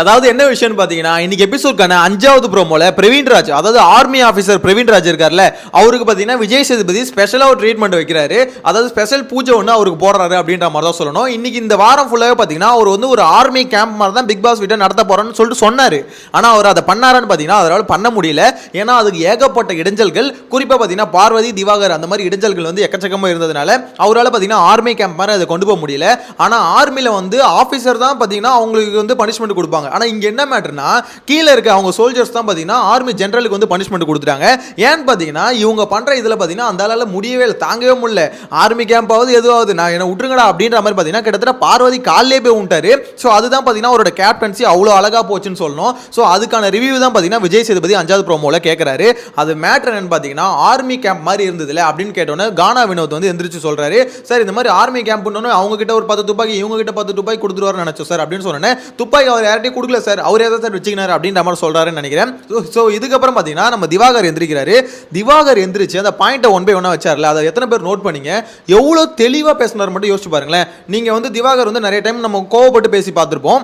அதாவது என்ன விஷயம்னு பாத்தீங்கன்னா இன்னைக்கு எபிசோட்கான 5வது ப்ரோமோல பிரவீன்ராஜ் அதாவது ஆர்மி ஆஃபீஸர் பிரவீன்ராஜ் இருக்கார்ல அவருக்கு பாத்தீங்கன்னா விஜய் சேதுபதி ஸ்பெஷலா ஒரு ட்ரீட்மெண்ட் வைக்கிறாரு. அதாவது ஸ்பெஷல் பூஜை ஒன்று அவருக்கு போடுறாரு அப்படின்ற மாதிரி தான் சொல்லணும். இன்னைக்கு இந்த வாரம் ஃபுல்லாவே பாத்தீங்கன்னா அவர் வந்து ஒரு ஆர்மி கேம்ப் மாதிரி தான் பிக் பாஸ் வீட்டை நடத்த போறோம்னு சொல்லிட்டு சொன்னாரு. ஆனா அவர் அதை பண்ணாரான்னு பாத்தீங்கன்னா அவரால் பண்ண முடியல. ஏன்னா அதுக்கு ஏகப்பட்ட இடைஞ்சல்கள், குறிப்பா பாத்தீங்கன்னா பார்வதி திவாகர் அந்த மாதிரி இடைஞ்சல்கள் வந்து எக்கச்சக்கமா இருந்ததுனால அவரால் பாத்தீங்கன்னா ஆர்மி கேம்ப் மாதிரி அதை கொண்டு போக முடியல. ஆனா ஆர்மில வந்து ஆஃபீஸர் தான் பாத்தீங்கன்னா அவங்களுக்கு வந்து பனிஷ்மெண்ட் கொடுப்பாங்க. ஆனா இங்க என்ன மேட்டர்னா கீழ இருக்க அவங்க சோல்ஜர்ஸ் தான் பாத்தீங்கன்னா ஆர்மி ஜெனரலுக்கு வந்து பனிஷ்மெண்ட் கொடுத்துட்டாங்க. ஏன்னு பாத்தீங்கன்னா இவங்க பண்ற இதுல பாத்தீங்கன்னா அந்த ஆளால முடியவே இல்லை, தாங்கவே முடியல. ஆர்மி கேம்பாவது எதுவாவது நான் என்ன விட்டுருங்கடா அப்படின்ற மாதிரி பாத்தீங்கன்னா கிட்டத்தட்ட பார்வதி காலிலே போய் விட்டாரு. சோ அதுதான் பாத்தீங்கன்னா அவரோட கேப்டன்சி அவ்வளவு அழகா போச்சுன்னு சொல்லணும். சோ அதுக்கான ரிவ்யூ தான் பாத்தீங்கன்னா விஜய் சேதுபதி 5வது ப்ரோமோல கேட்கிறாரு. அது மேட்டர் என்னன்னு பாத்தீங்கன்னா ஆர்மி கேம்ப் மாதிரி இருந்ததுல அப்படின்னு கேட்டோன்னே கானா வினோத் வந்து எந்திரிச்சு சொல்றாரு, சார் இந்த மாதிரி ஆர்மி கேம்ப்னு அவங்க கிட்ட ஒரு 10 துப்பாக்கி இவங்க கிட்ட 10 துப்பாக்கி கொடுத்துருவாருன்னு நினைச்சோம் சார் அப்படின்னு சொன்னேன். துப்பாக்கி அவர் யார்ட்டையும் கொடுக்கல சார், அவர் ஏதாவது சார் வச்சுக்கினாரு அப்படின்ற மாதிரி சொல்றாருன்னு நினைக்கிறேன். ஸோ இதுக்கப்புறம் பார்த்தீங்கன்னா நம்ம திவாகர் எந்திரிக்கிறாரு. திவாகர் எந்திரிச்சு அந்த பாயிண்ட்டை ஒன் பை ஒன்னா வச்சார்ல, அதை எத்தனை பேர் நோட் பண்ணீங்க? எவ்வளோ தெளிவாக பேசினார் மட்டும் யோசிச்சு பாருங்களேன். நீங்கள் வந்து திவாகர் வந்து நிறைய டைம் நம்ம கோவப்பட்டு பேசி பார்த்துருப்போம்.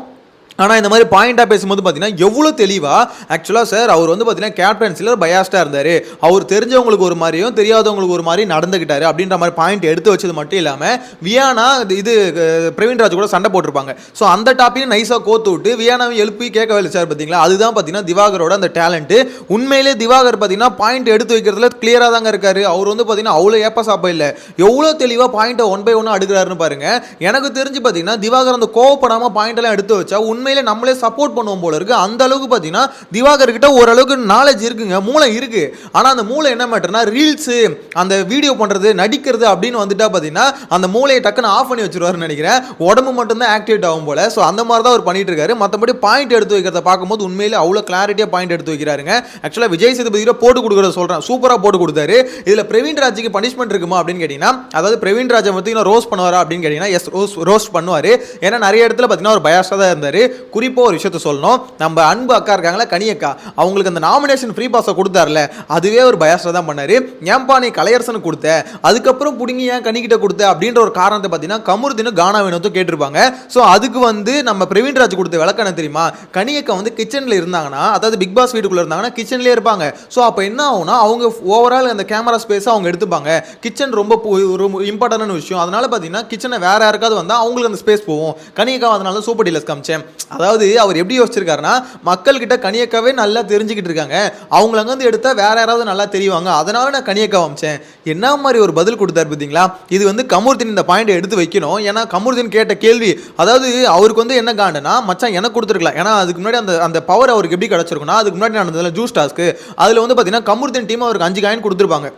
ஆனால் இந்த மாதிரி பாயிண்டாக பேசும்போது பார்த்தீங்கன்னா எவ்வளோ தெளிவாக ஆக்சுவலாக சார் அவர் வந்து பார்த்தீங்கன்னா கேப்டன்சியில் பயாஸ்டாக இருந்தார், அவர் தெரிஞ்சவங்களுக்கு ஒரு மாதிரியும் தெரியாதவங்களுக்கு ஒரு மாதிரி நடந்துக்கிட்டாரு அப்படின்ற மாதிரி பாயிண்ட் எடுத்து வச்சது மட்டும் இல்லாமல் வியானா இது பிரவீன்ராஜ் கூட சண்டை போட்டிருப்பாங்க. ஸோ அந்த டாப்பையும் நைஸாக கோத்து விட்டு வியானாவை எழுப்பி கேட்க வச்சார் பார்த்தீங்களா. அதுதான் பார்த்தீங்கன்னா திவாகரோட அந்த டேலண்ட்டு. உண்மையிலே திவாகர் பார்த்தீங்கன்னா பாயிண்ட் எடுத்து வைக்கிறதுல கிளியராக தாங்க இருக்காரு. அவர் வந்து பார்த்தீங்கன்னா அவ்வளோ ஏப்ப சாப்பா இல்லை, எவ்வளோ தெளிவாக பாயிண்ட்டை ஒன் பை ஒன்னாக அடுக்கிறாருன்னு பாருங்க. எனக்கு தெரிஞ்சு பார்த்தீங்கன்னா திவாகர் அந்த கோவப்படாமல் பாயிண்ட் எல்லாம் எடுத்து வச்சா உண்மையிலே நம்மளே சப்போர்ட் பண்ணுவோம் போல இருக்கு. அந்த அளவுக்கு பாத்தீங்கன்னா திவாகர் கிட்ட ஓரளவுக்கு நாலேஜ் இருக்குங்க, மூளை இருக்கு. ஆனா அந்த மூளை என்ன மேட்டர்னா ரீல்ஸ் அந்த வீடியோ பண்றது நடிக்கிறது அப்படின்னு வந்துட்டா பாத்தீங்கன்னா அந்த மூளையை டக்குன்னு ஆஃப் பண்ணி வச்சிருவாருன்னு நினைக்கிறேன். உடம்பு மட்டும் தான் ஆக்டிவேட் ஆகும் போல. ஸோ அந்த மாதிரி தான் அவர் பண்ணிட்டு இருக்காரு. மற்றபடி பாயிண்ட் எடுத்து வைக்கிறத பார்க்கும்போது உண்மையிலே அவ்வளோ கிளாரிட்டியா பாயிண்ட் எடுத்து வைக்கிறாருங்க. ஆக்சுவலா விஜய் சேதுபதியில போட்டு கொடுக்குறத சொல்றேன், சூப்பரா போட்டு கொடுத்தாரு. இதுல பிரவீன்ராஜுக்கு பனிஷ்மெண்ட் இருக்குமா அப்படின்னு கேட்டீங்கன்னா, அதாவது பிரவீன்ராஜை பார்த்தீங்கன்னா ரோஸ்ட் பண்ணுவாரா அப்படின்னு கேட்டீங்கன்னா எஸ் ரோஸ்ட் பண்ணுவாரு. ஏன்னா நிறைய இடத்துல பார்த்தீங்கன்னா ஒரு பயாஸா தான் இருந்தாரு. குறிப்பா ஒரு விஷயத்த சொல்லணும், நம்ம அன்பு அக்கா இருக்காங்களா கனியக்கா, அவங்களுக்கு அந்த நாமினேஷன் ஃப்ரீ பாஸை கொடுத்தாருல அதுவே ஒரு பயாஸா தான் பண்ணாரு. ஏன்பா நீ கலையரசனுக்கு கொடுத்த அதுக்கப்புறம் புடுங்கி ஏன் கனிக்கிட்ட கொடுத்த அப்படின்ற ஒரு காரணத்தை பார்த்தீங்கன்னா கமருதீனும் கானா வினோத்தும் கேட்டிருப்பாங்க. ஸோ அதுக்கு வந்து நம்ம பிரவீன்ராஜ் கொடுத்த விளக்கம் தெரியுமா, கனியக்கா வந்து கிச்சன்ல இருந்தாங்கன்னா அதாவது பிக் பாஸ் வீட்டுக்குள்ள இருந்தாங்கன்னா கிச்சன்லேயே இருப்பாங்க. ஸோ அப்போ என்ன ஆகும்னா அவங்க ஓவரால் அந்த கேமரா ஸ்பேஸ் அவங்க எடுத்துப்பாங்க. கிச்சன் ரொம்ப ஒரு இம்பார்ட்டன்டான விஷயம். அதனால பார்த்தீங்கன்னா கிச்சனை வேற யாருக்காவது வந்தால் அவங்களுக்கு அந்த ஸ்பேஸ் போகும். கனியக்கா அதனால சூப்பர் டீலர்ஸ் காமிச்சேன். அதாவது அவர் எப்படி யோசிச்சிருக்காருன்னா மக்கள் கிட்ட கனியக்காவே நல்லா தெரிஞ்சுக்கிட்டு இருக்காங்க, அவங்கள அங்க வந்து எடுத்தா வேற யாராவது நல்லா தெரியுவாங்க, அதனால நான் கனியக்கா வச்சேன். என்ன மாதிரி ஒரு பதில் கொடுத்தாரு பார்த்தீங்களா. இது வந்து கமருதீன் இந்த பாயிண்ட் எடுத்து வைக்கணும். ஏன்னா கமருதீன் கேட்ட கேள்வி, அதாவது அவருக்கு வந்து என்ன காண்டனா மச்சான் எனக்கு கொடுத்துருக்கலாம். ஏன்னா அதுக்கு முன்னாடி அந்த பவர் அவருக்கு எப்படி கிடைச்சிருக்குன்னா அதுக்கு முன்னாடி நடந்ததுல ஜூஸ் டாஸ்க்கு அதுல வந்து பார்த்தீங்கன்னா கமருதீன் டீம் அவருக்கு 5 காயின் கொடுத்துருப்பாங்க.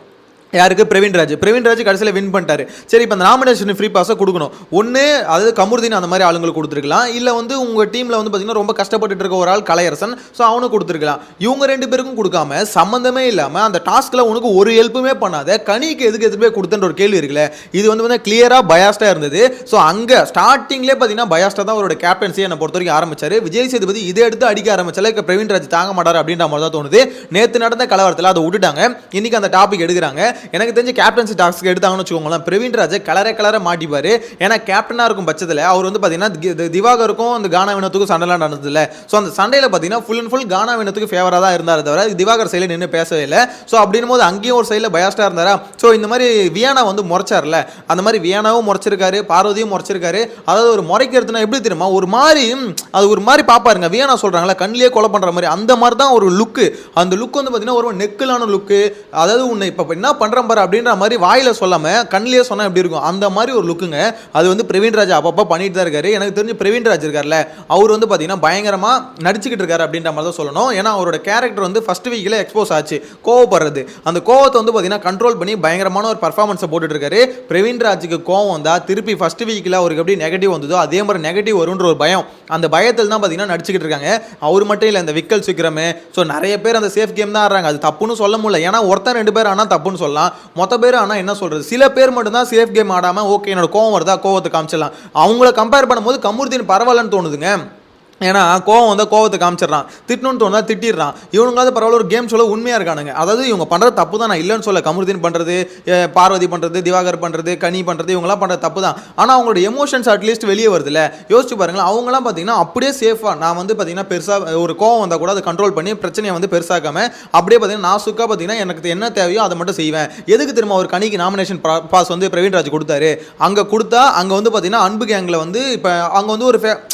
யாருக்கு? பிரவீன்ராஜ் கடைசியில் வின் பண்ணிட்டாரு. சரி இப்போ அந்த நாமினேஷன் ஃப்ரீ பாஸை கொடுக்கணும். ஒன்று அதாவது கமருதீன் அந்த மாதிரி ஆளுங்களுக்கு கொடுத்துருக்கலாம், இல்லை வந்து உங்கள் டீமில் வந்து பார்த்தீங்கன்னா ரொம்ப கஷ்டப்பட்டு இருக்க ஒரு ஆள் கலையரசன், ஸோ அவனுக்கு கொடுத்துருக்கலாம். இவங்க 2 பேருக்கும் கொடுக்காம சம்மந்தமே இல்லாமல் அந்த டாஸ்கில் உனக்கு ஒரு ஹெல்ப்புமே பண்ணாத கனிக்கு எதுக்கு எதுவுமே கொடுத்துன்ற ஒரு கேள்வி இருக்குல்ல, இது வந்து கிளியராக பயாஸ்டாக இருந்தது. ஸோ அங்கே ஸ்டார்டிங்லேயே பார்த்தீங்கன்னா பயாஸ்டாக தான் அவரோட கேப்டன்சி என்னை பொறுத்த வரைக்கும் ஆரம்பிச்சாரு. விஜய் சேதுபதி இதை எடுத்து அடிக்க ஆரம்பிச்சால பிரவீன்ராஜ் தாங்க மாட்டார் அப்படின்ற மாதிரி தான் தோணுது. நேற்று நடந்த கலவரத்தில் அதை விட்டுட்டாங்க, இன்னைக்கு அந்த டாபிக் எடுக்கிறாங்க. எனக்கு தெரிஞ்ச கேப்டன்சி டாஸ்க் எடுத்தாங்கன்னு வச்சுக்கோங்களேன், பிரவீன்ராஜ் கலரை மாட்டிப்பாரு. ஏன்னா கேப்டனா இருக்கும் பட்சத்தில் அவர் வந்து பார்த்தீங்கன்னா திவாகருக்கும் அந்த கானா வினோத்துக்கும் சண்டைலாம் நடந்தது இல்லை. ஸோ அந்த சண்டையில் பார்த்தீங்கன்னா ஃபுல் அண்ட் ஃபுல் கானா வினோத்துக்கு ஃபேவராக தான் இருந்தார் தவிர திவாகர் சைடில் நின்று பேசவே இல்லை. ஸோ அப்படின் போது அங்கேயும் ஒரு சைடில் பயாஸ்டாக இருந்தாரா. ஸோ இந்த மாதிரி வியானா வந்து முறைச்சார்ல, அந்த மாதிரி வியானாவும் முறைச்சிருக்காரு, பார்வதியும் முறைச்சிருக்காரு. அதாவது ஒரு முறைக்கிறதுனா எப்படி தெரியுமா, ஒரு மாதிரி அது ஒரு மாதிரி பார்ப்பாருங்க. வியானா சொல்றாங்களா கண்ணிலே கொலை பண்ற மாதிரி, அந்த மாதிரி தான் ஒரு லுக்கு. அந்த லுக் வந்து பார்த்தீங்கன்னா ஒரு நெக்கிலான லுக்கு. அதாவது உன்னை இப்போ என்ன பண்றேன் பாரு அப்படின்ற மாதிரி வாயில சொல்லாம கண்ணிலே சொன்னா எப்படி இருக்கும் அந்த மாதிரி ஒரு லுக்குங்க. அது வந்து பிரவீன்ராஜ் அப்பப்போ பண்ணிட்டு தான் இருக்காரு. எனக்கு தெரிஞ்சு பிரவீன்ராஜ் இருக்கார்ல அவர் வந்து பார்த்தீங்கன்னா பயங்கரமா நடிச்சுக்கிட்டு இருக்காரு அப்படின்ற மாதிரி தான் சொல்லணும். ஏன்னா அவரோட கேரக்டர் வந்து ஃபர்ஸ்ட் வீக்ல எக்ஸ்போஸ் ஆச்சு, கோவப்படுறது. அந்த கோவத்தை வந்து பார்த்தீங்கன்னா கண்ட்ரோல் பண்ணி பயங்கரமான ஒரு பர்ஃபார்மன்ஸை போட்டுட்டு இருக்காரு. பிரவீன்ராஜுக்கு கோவம் வந்தா திருப்பி ஃபர்ஸ்ட் வீக்ல அவருக்கு எப்படி நெகட்டிவ் வந்ததோ அதே மாதிரி நெகட்டிவ் வரும்ன்ற ஒரு பயம், அந்த பயத்தில் தான் பார்த்தீங்கன்னா நடிச்சுக்கிட்டு இருக்காங்க. அவர் மட்டும் இல்லை, இந்த விக்கல் விக்ரமே, ஸோ நிறைய பேர் அந்த சேஃப் கேம் தான் ஆடுறாங்க. அது தப்புன்னு சொல்ல முடியல, ஏன்னா ஒருத்தர் 2 பேர் ஆனால் தப்புன்னு சொல்லலாம், மொத்த பேர் ஆனால் என்ன சொல்றது, சில பேர் மட்டும் தான் சேஃப் கேம் ஆடாம ஓகே என்னோட கோவம் வருதா கோவத்தை காமிச்சிடலாம். அவங்கள கம்பேர் பண்ணும்போது கமருதீன் பரவாயில்லன்னு தோணுதுங்க. ஏன்னா கோவம் வந்தால் கோவத்தை காமிச்சிடறான், திட்டணும்னு தோணுதா திட்டிடுறான். இவனுங்களாவது பரவாயில்ல ஒரு கேம் சொல்ல உண்மையாக இருக்கானுங்க. அதாவது இவங்க பண்ணுறது தப்பு தான், நான் இல்லைன்னு சொல்ல. கமருதீன் பண்ணுறது, பார்வதி பண்ணுறது, திவாகர் பண்ணுறது, கனி பண்ணுறது, இவங்களாம் பண்ணுறது தப்பு தான். ஆனால் அவங்களோட எமோஷன்ஸ் அட்லீஸ்ட் வெளியே வருதுல்ல. யோசிச்சு பாருங்களேன், அவங்களாம் பார்த்தீங்கன்னா அப்படியே சேஃபாக, நான் வந்து பார்த்தீங்கன்னா பெருசாக ஒரு கோவம் வந்தால் கூட அதை கண்ட்ரோல் பண்ணி பிரச்சனையை வந்து பெருசாக்காமல் அப்படியே பார்த்தீங்கன்னா நான் சுக்கா பார்த்தீங்கன்னா எனக்கு என்ன தேவையோ அதை மட்டும் செய்வேன். எதுக்கு திரும்ப ஒரு கனிக்கு நாமினேஷன் பாஸ் வந்து பிரவீன்ராஜ் கொடுத்தாரு, அங்கே கொடுத்தா அங்கே வந்து பார்த்தீங்கன்னா அன்பு கேங்கில் வந்து இப்போ அங்கே வந்து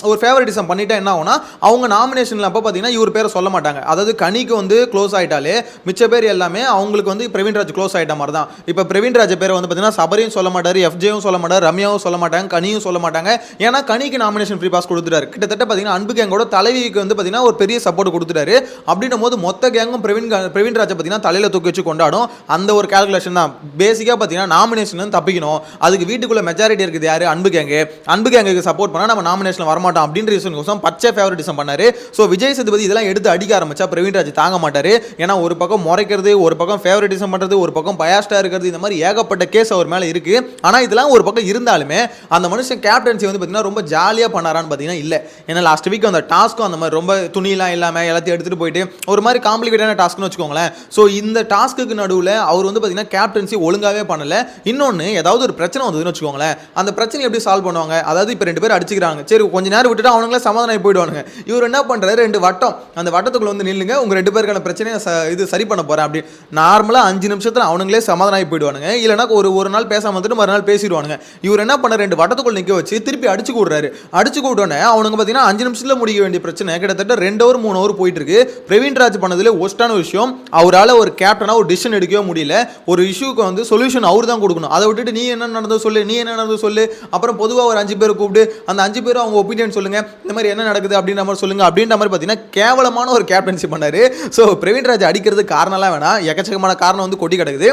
ஒரு ஃபேவரட்டிசம் பண்ணிட்டா என்ன ஆகும்னா, அவங்க நாமினேஷன்ல அப்ப பாத்தீங்கன்னா இவர் பேரை சொல்ல மாட்டாங்க. அதாவது கனிக்கு வந்து க்ளோஸ் ஆயிட்டாலே மிச்ச பேர் எல்லாமே அவங்களுக்கு வந்து பிரவீன்ராஜ் க்ளோஸ் ஆயிட்ட மாதிரி தான். இப்போ பிரவீன்ராஜ் பேரை வந்து பாத்தீங்கன்னா சபரியும் சொல்ல மாட்டாரு, எஃப்ஜேயும் சொல்ல மாட்டாரு, ரம்யாவும் சொல்ல மாட்டாங்க, கனியும் சொல்ல மாட்டாங்க. ஏன்னா கனிக்கு நாமினேஷன் ஃப்ரீ பாஸ் கொடுத்துட்டாரு. கிட்டத்தட்ட பாத்தீங்கன்னா அன்பு கேங்கோட தலைவிக்கு வந்து பாத்தீங்கன்னா ஒரு பெரிய சப்போர்ட் கொடுத்துட்டாரு. அப்படின்னும் போது மொத்த கேங்கும் பிரவீன்ராஜை பாத்தீங்கன்னா தலையில தூக்கி வச்சு கொண்டாடும். அந்த ஒரு கால்குலேஷன் தான். பேசிக்கா பாத்தீங்கன்னா நாமினேஷன் தப்பிக்கணும், அதுக்கு வீட்டுக்குள்ள மெஜாரிட்டி இருக்குது யாரு, அன்பு கேங்கு. அன்பு கேங்குக்கு சப்போர்ட் பண்ணா நம்ம நாமினேஷன் வரமாட்டோம் அப்படின்ற ரீசன் பச்சை ஃபேவரட்டிசம் பண்ணாரு. சோ விஜய் சேதுபதி இதெல்லாம் எடுத்து அடிக்க ஆரம்பிச்சா பிரவீன்ராஜ் தாங்க மாட்டாரு. ஏன்னா ஒரு பக்கம் முறைக்கிறது, ஒரு பக்கம் ஃபேவரட்டிசம் பண்றது, ஒரு பக்கம் பயாஸ்டா இருக்கிறது, இந்த மாதிரி ஏகப்பட்ட கேஸ் அவர் மேல இருக்கு. ஆனா இதெல்லாம் ஒரு பக்கம் இருந்தாலுமே அந்த மனுஷன் கேப்டன்சி வந்து பாத்தீங்கன்னா ரொம்ப ஜாலியா பண்ணாரான்னு பாத்தீங்கன்னா இல்ல. ஏன்னா லாஸ்ட் வீக் அந்த டாஸ்க்கும் அந்த மாதிரி ரொம்ப துணியெல்லாம் இல்லாம எல்லாத்தையும் எடுத்துட்டு போயிட்டு ஒரு மாதிரி காம்ப்ளிகேட்டான டாஸ்க்னு வச்சுக்கோங்களேன். சோ இந்த டாஸ்க்கு நடுவுல அவர் வந்து பாத்தீங்கன்னா கேப்டன்சி ஒழுங்காவே பண்ணல. இன்னொன்னு ஏதாவது ஒரு பிரச்சனை வந்ததுன்னு வச்சுக்கோங்களேன், அந்த பிரச்சனை எப்படி சால்வ் பண்ணுவாங்க? அதாவது இப்ப 2 பேர் அடிச்சுக்கிறாங்க, சரி கொஞ்ச நேரம் விட்டுட்டு அவங்களே சமாதானம் போயிடுவாங்க. இவர் என்ன பண்றாரு, 2 வட்டம், அந்த வட்டத்துக்குள்ள வந்து நில்லுங்க, உங்க 2 பேருக்கான பிரச்சனையை இது சரி பண்ண போறேன் அப்படி நார்மலா 5 நிமிஷத்துல அவனுங்களே சமாதானம் போயிடுவானுங்க. இல்லைன்னா ஒரு நாள் பேசாம வந்துட்டு மறுநாள் பேசிடுவானுங்க. இவர் என்ன பண்ண 2 வட்டத்துக்குள்ள நிக்க வச்சு திருப்பி அடிச்சு கூடுறாரு. அடிச்சு கூட்டோன்னே அவனுங்க பாத்தீங்கன்னா 5 நிமிஷத்துல முடிக்க வேண்டிய பிரச்சனை கிட்டத்தட்ட 2 ஹவர் 3 ஹவர் போயிட்டு இருக்கு. பிரவீன்ராஜ் பண்ணதுல ஒஸ்டான விஷயம், அவரால் ஒரு கேப்டனா ஒரு டிசிஷன் எடுக்கவே முடியல. ஒரு இஷ்யூக்கு வந்து சொல்யூஷன் அவர் தான் கொடுக்கணும். அதை விட்டுட்டு நீ என்ன நடந்தது சொல்லு, நீ என்ன நடந்தது சொல்லு, அப்புறம் பொதுவாக ஒரு 5 பேர் கூப்பிட்டு அந்த 5 பேரும் அவங்க ஒப்பீனியன் சொல்லுங்க, இந்த மாதிரி என்ன நடக்குது அப்படின்ற மாதிரி சொல்லுங்க அப்படின்ற மாதிரி பார்த்தீங்கன்னா கேவலமான ஒரு கேப்டன்சி பண்ணாரு. ஸோ பிரவீன்ராஜ் அடிக்கிறது காரணம்லாம் வேணாம், எக்கச்சக்கமான காரணம் வந்து கொட்டி கிடக்குது.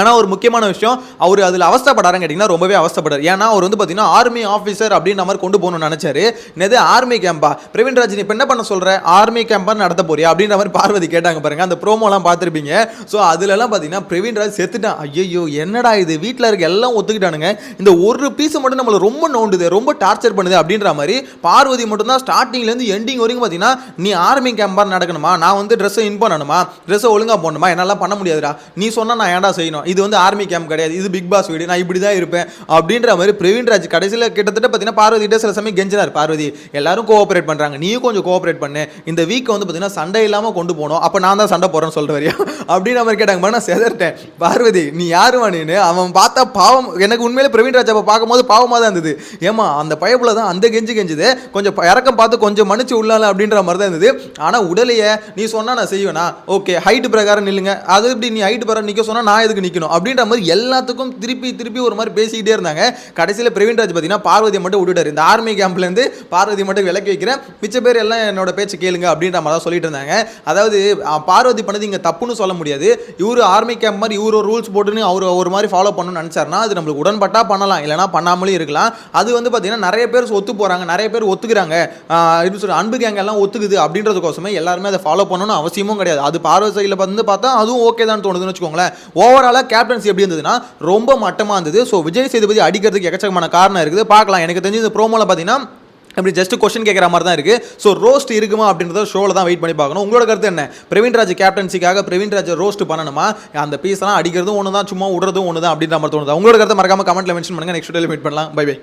ஆனால் ஒரு முக்கியமான விஷயம், அவர் அதில் அவஸ்தப்படாருன்னு கேட்டிங்கன்னா ரொம்பவே அவஸ்தப்படார். ஏன்னா அவர் வந்து பார்த்தீங்கன்னா ஆர்மி ஆஃபீஸர் அப்படின்ற மாதிரி கொண்டு போகணும்னு நினச்சாரு. என்னது ஆர்மி கேம்பா, பிரவீன்ராஜ் நீ இப்போ என்ன பண்ண சொல்கிற, ஆர்மி கேம்பா நடத்த போறியா அப்படின்ற மாதிரி பார்வதி கேட்டாங்க பாருங்க. அந்த ப்ரோமோலாம் பார்த்துருப்பீங்க. ஸோ அதுலலாம் பார்த்தீங்கன்னா பிரவீன்ராஜ் செத்துட்டான். ஐயோ என்னடா இது, வீட்டில் இருக்க எல்லாம் ஒத்துக்கிட்டானுங்க, இந்த ஒரு பீஸ் மட்டும் நம்மளை ரொம்ப நோண்டுது, ரொம்ப டார்ச்சர் பண்ணுது அப்படின்ற மாதிரி பார்வதி மட்டும்தான் ஸ்டார்டிங்லேருந்து எண்டிங் வரைக்கும் பார்த்தீங்கன்னா நீ ஆர்மி கேம்பா நடக்கணுமா, நான் வந்து ட்ரெஸ்ஸை இன் பண்ணணுமா, ட்ரெஸ்ஸை ஒழுங்காக போடணுமா, என்னால் பண்ண முடியாதுடா, நீ சொன்னால் நான் ஏன்டா செய்யணும், இது வந்து ஆர்மி கேம்ப் கிடையாது, இது பிக் பாஸ் வீடு, நான் இப்படி தான் இருப்பேன் அப்படின்ற மாதிரி பிரவீன்ராஜ் கடைசியில் கிட்டத்தட்ட பார்த்தீங்கன்னா பார்வதிட்ட சில சமயம் கெஞ்சினார். பார்வதி எல்லாரும் கோஆபரேட் பண்ணுறாங்க, நீயும் கொஞ்சம் கோஆபரேட் பண்ணு, இந்த வீக் வந்து பார்த்தீங்கன்னா சண்டை இல்லாமல் கொண்டு போகணும், அப்போ நான் தான் சண்டை போகிறேன்னு சொல்கிற வரையா அப்படின்ற மாதிரி கேட்டாங்க. நான் செதர்ட்டேன், பார்வதி நீ யாருமா நீனு, அவன் பார்த்தா பாவம், எனக்கு உண்மையிலே பிரவீன்ராஜ் அப்போ பார்க்கும்போது பாவமாக தான் இருந்தது. ஏமா அந்த பயப்புல தான் அந்த கெஞ்சுது, கொஞ்சம் இறக்கம் பார்த்து கொஞ்சம் மன்னிச்சு உள்ளால அப்படின்ற மாதிரி தான் இருந்தது. ஆனால் உடலையே நீ சொன்னா நான் செய்வேனா, ஓகே ஹைட் பிரகாரம் நில்லுங்க, அது எப்படி நீ ஹைட் பிரகாரம் நிற்க சொன்னா நான் எதுக்கு நிற்கணும் அப்படின்ற மாதிரி எல்லாத்துக்கும் திருப்பி ஒரு மாதிரி பேசிக்கிட்டே இருந்தாங்க. கடைசியில் பிரவீன்ராஜ் பார்த்தீங்கன்னா பார்வதியை மட்டும் விட்டுட்டாரு. இந்த ஆர்மி கேம்ப்லேருந்து பார்வதி மட்டும் விலக்கி வைக்கிறேன், மிச்ச பேர் எல்லாம் என்னோட பேச்சு கேளுங்க அப்படின்ற மாதிரி தான் சொல்லிட்டு இருந்தாங்க. அதாவது பார்வதி பண்ணது இங்கே தப்புன்னு சொல்ல முடியாது. இவர் ஆர்மி கேம்ப் மாதிரி இவர் ஒரு ரூல்ஸ் போட்டுன்னு அவர் ஒரு மாதிரி ஃபாலோ பண்ணணும்னு நினச்சாருன்னா அது நம்மளுக்கு உடன்பட்டா பண்ணலாம், இல்லைனா பண்ணாமலே இருக்கலாம். அது வந்து பார்த்தீங்கன்னா நிறைய பேர் ஒத்து போகிறாங்க, நிறைய பேர் ஒத்துக்கிறாங்க, இப்படி சொல்லி அன்பு கேங்க எல்லாம் ஒத்துக்குது அப்படின்றதுக்கோசமே எல்லாருமே அதை ஃபாலோ பண்ணணும்னு அவசியமும் கிடையாது. அது பார்வதி சைடில் வந்து பார்த்தா அதுவும் ஓகே தான் தோணுதுன்னு வச்சுக்கோங்களேன். ஓவராலாக கேப்டன்சி எப்படி இருந்ததுன்னா ரொம்ப மட்டமாக இருந்தது. ஸோ விஜய் சேதுபதி அடிக்கிறதுக்கு எக்கச்சக்கமான காரணம் இருக்குது, பார்க்கலாம். எனக்கு தெரிஞ்சு இந்த ப்ரோமோல பார்த்தீங்கன்னா அப்படி ஜஸ்ட் கொஸ்டின் கேட்குற மாதிரி தான் இருக்குது. ஸோ ரோஸ்ட் இருக்குமா அப்படின்றத ஷோவில் தான் வெயிட் பண்ணி பார்க்கணும். உங்களோட கருத்து என்ன, பிரவீன்ராஜ் கேப்டன்சிக்காக பிரவீன்ராஜ் ரோஸ்ட் பண்ணணுமா, அந்த பீஸ்லாம் அடிக்கிறதும் ஒன்று தான், சும்மா விடுறதும் ஒன்று தான் அப்படின்ற மாதிரி தோணுதா? உங்களோட கருத்தை மறக்காம கமெண்ட்ல மென்ஷன் பண்ணுங்க. நெக்ஸ்ட் வீடியோவில் மீட் பண்ணலாம். Bye by.